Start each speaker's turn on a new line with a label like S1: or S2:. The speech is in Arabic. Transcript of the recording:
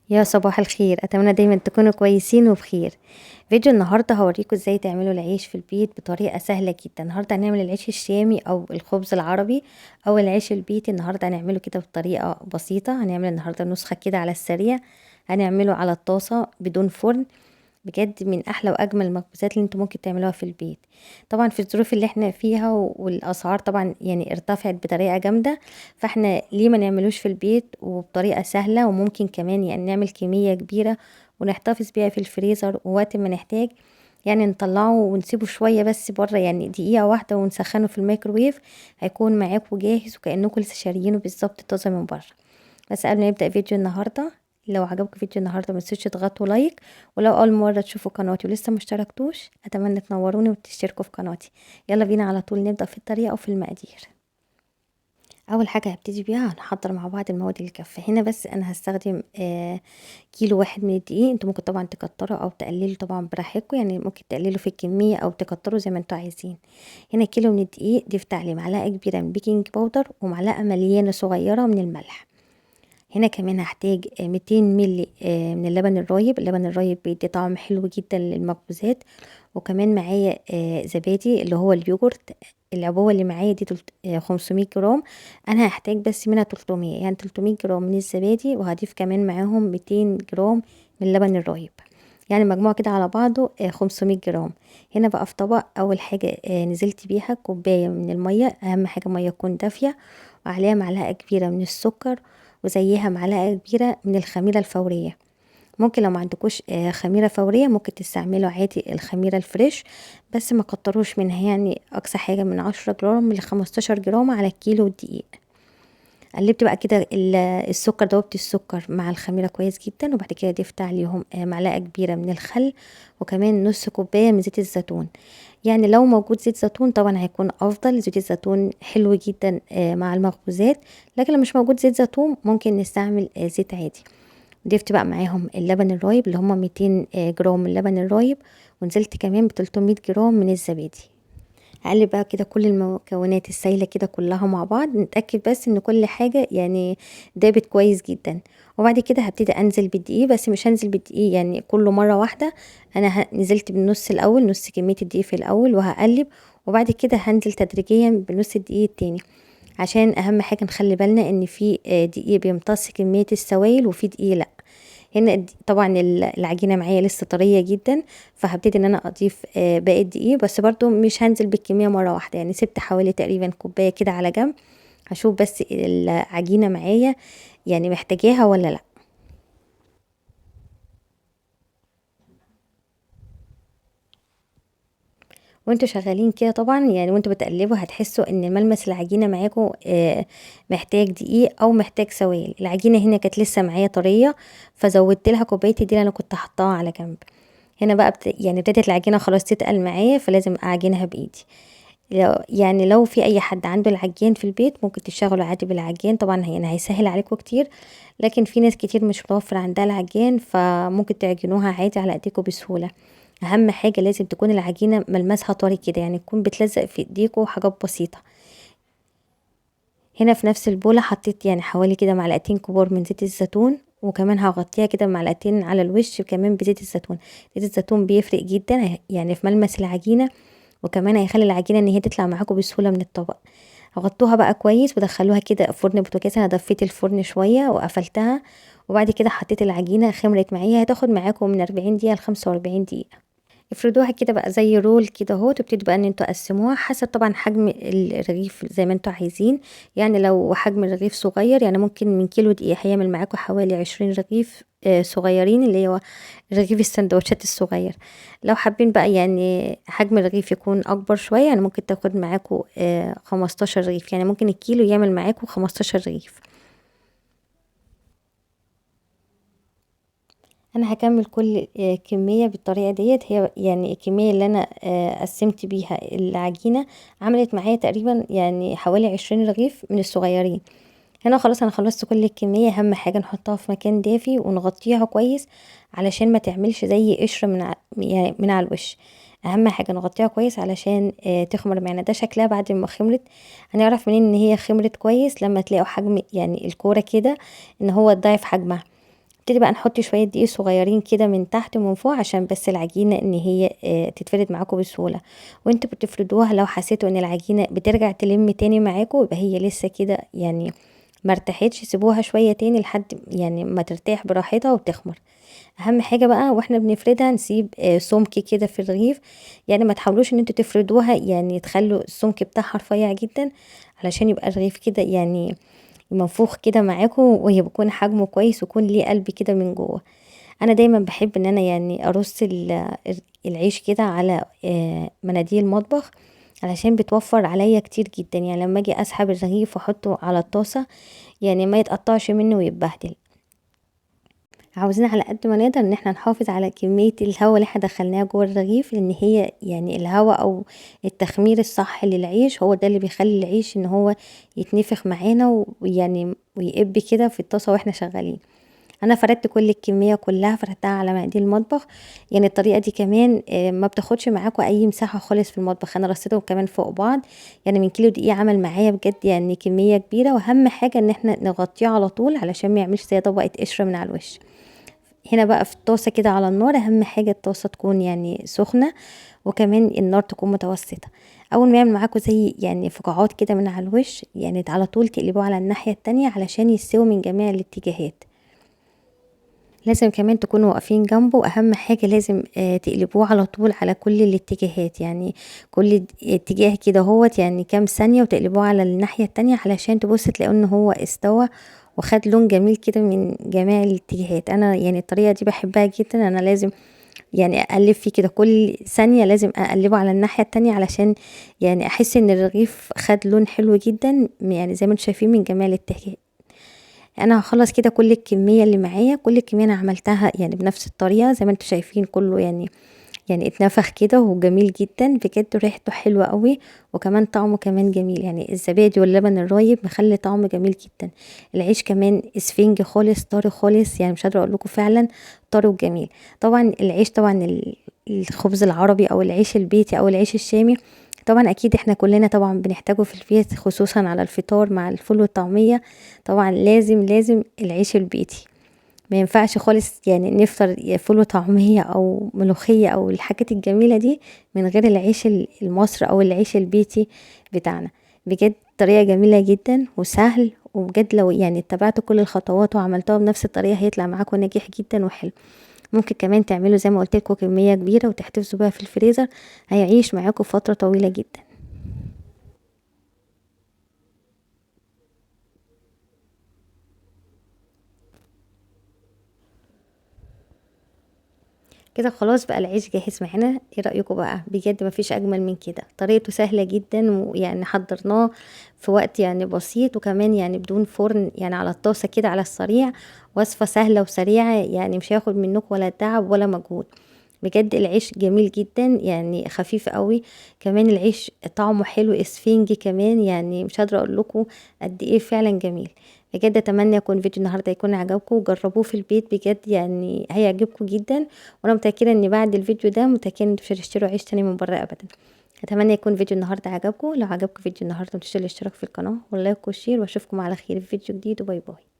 S1: يا صباح الخير، اتمنى دايما تكونوا كويسين وبخير. فيديو النهارده هوريكم ازاي تعملوا العيش في البيت بطريقه سهله جدا. النهارده هنعمل العيش الشامي او الخبز العربي او العيش البيتي. النهارده هنعمله كده بطريقه بسيطه. هنعمل النهارده نسخه كده على السريع، هنعمله على الطاسه بدون فرن. بجد من احلى واجمل المخبوزات اللي انتم ممكن تعملوها في البيت. طبعا في الظروف اللي احنا فيها والاسعار طبعا يعني ارتفعت بطريقه جامده، فاحنا ليه ما نعملوش في البيت وبطريقه سهله، وممكن كمان يعني نعمل كميه كبيره ونحتفظ بيها في الفريزر، ووقت ما نحتاج يعني نطلعه ونسيبه شويه بس بره، يعني دقيقه واحده ونسخنه في الميكروويف، هيكون معاكم جاهز وكانكم لسه شاريينه بالظبط طازه من بره. بس قبل ما نبدا فيديو النهارده، لو عجبكم فيديو النهارده ما تنسوش تضغطوا لايك، ولو اول مره تشوفوا قناتي ولسه مشتركتوش اتمنى تنوروني وتشتركوا في قناتي. يلا بينا على طول نبدا في الطريقه وفي المقادير. اول حاجه هبتدي بيها هنحضر مع بعض المواد اللي كفه هنا. بس انا هستخدم كيلو واحد من الدقيق. انتوا ممكن طبعا تكتروا او تقللوا طبعا براحتكم، يعني ممكن تقللوا في الكميه او تكتروا زي ما انتوا عايزين. هنا كيلو من الدقيق ضفت عليه معلقه كبيره من بيكنج باودر ومعلقه مليانه صغيره من الملح. هنا كمان هحتاج 200 ملي من اللبن الرايب. اللبن الرايب بيدي طعم حلو جدا للمخبوزات. وكمان معايا زبادي اللي هو اليوجورت. العبوة اللي معايا دي 500 جرام. انا هحتاج بس منها 300، يعني 300 جرام من الزبادي، وهضيف كمان معاهم 200 جرام من اللبن الرايب، يعني مجموع كده على بعضه 500 جرام. هنا بقى في طبق اول حاجة نزلت بيها كوباية من المية، اهم حاجة مية تكون دافية، وعليها معلقة كبيرة من السكر، وزيها معلقة كبيرة من الخميرة الفورية. ممكن لو ما عندكوش خميرة فورية ممكن تستعملوا عادي الخميرة الفريش، بس ما كتروش منها، يعني اقصى حاجة من 10 جرام ل 15 جرام على الكيلو الدقيق. قلبت بقى كده السكر، دوبت السكر مع الخميرة كويس جدا، وبعد كده ضفت عليهم معلقة كبيرة من الخل، وكمان نص كوباية من زيت الزيتون. يعني لو موجود زيت زيتون طبعا هيكون افضل، زيت الزيتون حلو جدا مع المخبوزات. لكن لو مش موجود زيت زيتون ممكن نستعمل زيت عادي. ضفت بقى معاهم اللبن الرايب اللي هما 200 جرام من اللبن الرايب، ونزلت كمان ب 300 جرام من الزبادي. هقلب بقى كده كل المكونات السايله كده كلها مع بعض، نتاكد بس ان كل حاجه يعني دابت كويس جدا. وبعد كده هبتدي انزل بالدقيق، بس مش هنزل بالدقيق يعني كله مره واحده. انا نزلت بالنص الاول، نص كميه الدقيق في الاول وهقلب، وبعد كده هنزل تدريجيا بنص الدقيق التاني، عشان اهم حاجه نخلي بالنا ان في دقيق بيمتص كميه السوائل وفي دقيق لا. هنا طبعا العجينه معايا لسه طريه جدا، فهبتدي ان انا اضيف باقي الدقيق، بس برضو مش هنزل بالكميه مره واحده، يعني سبت حوالي تقريبا كوبايه كده على جنب، هشوف بس العجينه معايا يعني محتاجاها ولا لا. وانتوا شغالين كده طبعا يعني وانتوا بتقلبوا هتحسوا ان ملمس العجينه معاكم محتاج دقيق او محتاج سوائل. العجينه هنا كانت لسه معايا طريه، فزودت لها كوبايه الدقيق اللي انا كنت حطاها على جنب. هنا بقى يعني ابتدت العجينه خلاص تتقل معايا، فلازم اعجنها بايدي. لو في اي حد عنده العجين في البيت ممكن تشتغلوا عادي بالعجين، طبعا يعني هيسهل عليكم كتير. لكن في ناس كتير مش متوفر عندها العجين، فممكن تعجنوها عادي على ايديكم بسهوله. اهم حاجه لازم تكون العجينه ملمسها طري كده، يعني تكون بتلزق في ايديكم حاجات بسيطه. هنا في نفس البوله حطيت يعني حوالي كده معلقتين كبار من زيت الزيتون، وكمان هغطيها كده معلقتين على الوش كمان بزيت الزيتون. زيت الزيتون بيفرق جدا يعني في ملمس العجينه، وكمان هيخلي العجينه ان هي تطلع معاكم بسهوله من الطبق. غطوها بقى كويس ودخلوها كده فرن بوتاجاز. انا دفيت الفرن شويه وقفلتها، وبعد كده حطيت العجينه خمرت معايا، هتاخد معاكم من 40 دقيقه ل 45 دقيقه. افردوها كده بقى زي رول كده اهو، تبتدوا بقى ان انتوا تقسموها حسب طبعا حجم الرغيف زي ما انتوا عايزين. يعني لو حجم الرغيف صغير يعني ممكن من كيلو دقيق هيعمل معاكم حوالي 20 رغيف صغيرين، اللي هو رغيف السندوتشات الصغير. لو حابين بقى يعني حجم الرغيف يكون اكبر شويه يعني ممكن تاخد معاكم 15 رغيف، يعني ممكن الكيلو يعمل معاكم 15 رغيف. انا هكمل كل كمية بالطريقة ديت. هي يعني الكمية اللي انا قسمت بيها العجينة عملت معايا تقريبا يعني حوالي 20 رغيف من الصغيرين. هنا خلاص انا خلصت كل الكمية. اهم حاجة نحطها في مكان دافي ونغطيها كويس علشان ما تعملش زي قشر يعني من على الوش. اهم حاجة نغطيها كويس علشان تخمر معانا. ده شكلها بعد ما خمرت. هنعرف منين ان هي خمرت كويس؟ لما تلاقوا حجم يعني الكورة كده ان هو ضعف حجمها. نبتدي بقى نحط شوية دقيق صغيرين كده من تحت ومن فوق عشان بس العجينة ان هي تتفرد معاكم بسهولة. وانتوا بتفردوها لو حسيتوا ان العجينة بترجع تلم تاني معاكم يبقى هي لسه كده يعني مرتاحتش، سيبوها شوية تاني لحد يعني ما ترتاح براحتها وتخمر. اهم حاجة بقى واحنا بنفردها نسيب سمك كده في الرغيف، يعني ما تحاولوش ان انتوا تفردوها يعني تخلوا السمك بتاعها رفيع جدا علشان يبقى الرغيف كده يعني منفوخ كده معاكم ويكون حجمه كويس ويكون ليه قلب كده من جوه. انا دايما بحب ان انا يعني ارص العيش كده على مناديل مطبخ علشان بتوفر عليا كتير جدا، يعني لما اجي اسحب الرغيف واحطه على الطاسة يعني ما يتقطعش منه ويتبهدل. عاوزين على قد ما نقدر ان احنا نحافظ على كمية الهواء اللي احنا دخلناها جوه الرغيف، لان هي يعني الهواء او التخمير الصح للعيش هو ده اللي بيخلي العيش ان هو يتنفخ معانا ويعني ويقب كده في الطاسة واحنا شغالين. انا فردت كل الكمية كلها، فردتها على مقادير المطبخ. يعني الطريقة دي كمان ما بتاخدش معاكم اي مساحة خالص في المطبخ، انا رصيتهم كمان فوق بعض، يعني من كيلو دقيق عمل معايا بجد يعني كمية كبيرة. واهم حاجة ان احنا نغطيه على طول علشان ما يعملش زي طبقة قشرة من على الوش. هنا بقى في الطاسة كده على النار، اهم حاجة الطاسة تكون يعني سخنة وكمان النار تكون متوسطة. اول ما يعمل معاكم زي يعني فقاعات كده من على الوش يعني على طول تقلبوه على الناحية التانية علشان يستوي من جميع الاتجاهات. لازم كمان تكونوا واقفين جنبه، اهم حاجة لازم تقلبوه على طول على كل الاتجاهات، يعني كل اتجاه كده هوت يعني كام ثانية وتقلبوه على الناحية التانية علشان تبص تلاقوا ان هو استوى وخد لون جميل كده من جميع الاتجاهات. انا يعني الطريقة دي بحبها جدا، انا لازم يعني اقلب فيه كده كل ثانية، لازم اقلبه على الناحية التانية علشان يعني احس ان الرغيف خد لون حلو جدا يعني زي ما انتم شايفين من جميع الاتجاهات. انا هخلص كده كل الكمية اللي معايا، كل الكمية انا عملتها يعني بنفس الطريقة زي ما انتم شايفين كله يعني اتنفخ كده وجميل جدا بجد، ريحته حلوة قوي وكمان طعمه كمان جميل، يعني الزبادي واللبن الرايب مخلي طعمه جميل جدا. العيش كمان اسفنج خالص طري خالص، يعني مش قادرة اقول لكم فعلا طري وجميل. طبعا العيش طبعا الخبز العربي او العيش البيتي او العيش الشامي طبعا اكيد احنا كلنا طبعا بنحتاجه في البيت خصوصا على الفطار مع الفول والطعمية. طبعا لازم العيش البيتي، ما ينفعش خالص يعني نفطر يا فول وطعمية او ملوخية او الحاجات الجميلة دي من غير العيش المصري او العيش البيتي بتاعنا. بجد طريقة جميلة جدا وسهل، وبجد لو يعني اتبعتوا كل الخطوات وعملتوها بنفس الطريقة هيطلع معاكم ناجح جدا وحلو. ممكن كمان تعملوا زي ما قلت لكم كمية كبيرة وتحتفظوا بيها في الفريزر، هيعيش معاكم فترة طويلة جدا. كده خلاص بقى العيش جاهز معانا. ايه رأيكم بقى؟ بجد مفيش اجمل من كده، طريقته سهلة جدا ويعني حضرناه في وقت يعني بسيط وكمان يعني بدون فرن، يعني على الطاسة كده على السريع. وصفة سهلة وسريعة يعني مش هياخد منكم ولا تعب ولا مجهود. بجد العيش جميل جدا يعني خفيف قوي، كمان العيش طعمه حلو اسفنجي كمان، يعني مش قادره اقول لكم قد ايه فعلا جميل. بجد اتمنى يكون فيديو النهارده يكون عجبكم وجربوه في البيت، بجد يعني هيعجبكم جدا. وانا متاكده ان بعد الفيديو ده متاكده ان انتوا مش هتشتروا عيش تاني من بره ابدا. اتمنى يكون فيديو النهارده عجبكم، لو عجبكم فيديو النهارده متنسوش الاشتراك في القناه واللايك والشير، واشوفكم على خير في فيديو جديد وباي باي.